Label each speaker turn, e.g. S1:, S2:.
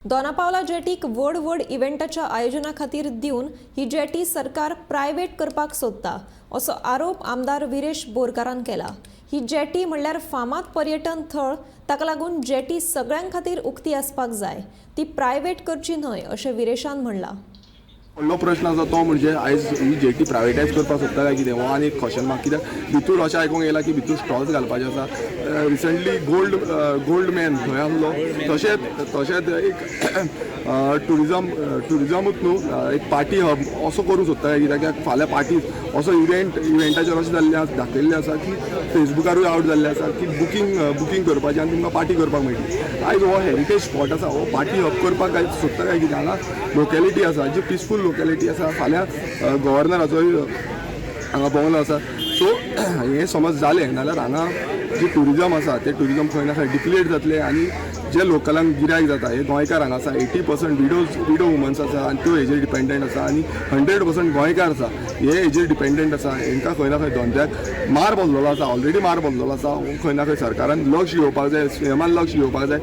S1: दोनापावला जेटीक व्हड व्हड इव्हेंटाच्या आयोजना खातीर दिवन ही जेटी सरकार प्रायव्हेट करपाक सोदता असो आरोप आमदार विरेश बोरकारान केला। ही जेटी म्हणल्यार फामाद पर्यटन थळ, ताका लागून जेटी सगळ्यां खातीर उक्ती आसपाक जाय, ती प्रायव्हेट करची न्हय अशें विरेशान म्हणला।
S2: व्हडलो प्रश्न आसा तो म्हणजे आयज ही जेटी प्रायवेटायज करपाक सोदता काय कितें हो आनी एक क्वेश्चन मार्क। कित्याक भितूर अशें आयकूंक येयला की भितूर स्टॉल्स घालपाचे आसा। रिसंटली गोल्ड मॅन थंय आसलो, तशेंच एक टुरिजमूच न्हू एक पार्टी हब असो करूंक सोदता काय कित्याक फाल्यां पार्टी असो इव्हेंटाचेर अशें जाल्लें दाखयल्लें आसा की फेसबुकारूय आउट जाल्लें आसा की बुकींग करपाचें आनी तुमकां पार्टी करपाक मेळटली। आयज हो हेरिटेज स्पॉट आसा, हो पार्टी हब करपाक काय सोदता काय कितें हांगा लोकेलिटी आसा जी पिसफूल लोकेलिटी आसा। फाल्यां गव्हर्नराचोय हांगा बंगलो आसा। सो हें समज जालें जाल्यार हांगा जे टुरिजम आसा ते टुरिजम खंय ना खंय डिप्लेट जातले आनी जे लोकलांक गिरायक जाता हे गोंयकार हांगा आसा। 80% विडो वुमन्स आसा आनी त्यो हेजेर डिपेंडंट आसा आनी 100% गोंयकार आसा हे हेजेर डिपेंडंट आसा। हांकां खंय ना खंय धंद्याक मार बसलेलो आसा, ऑलरेडी मार बसलेलो आसा। खंय ना खंय सरकारान लक्ष घेवपाक जाय, सीएमान लक्ष घेवपाक जाय।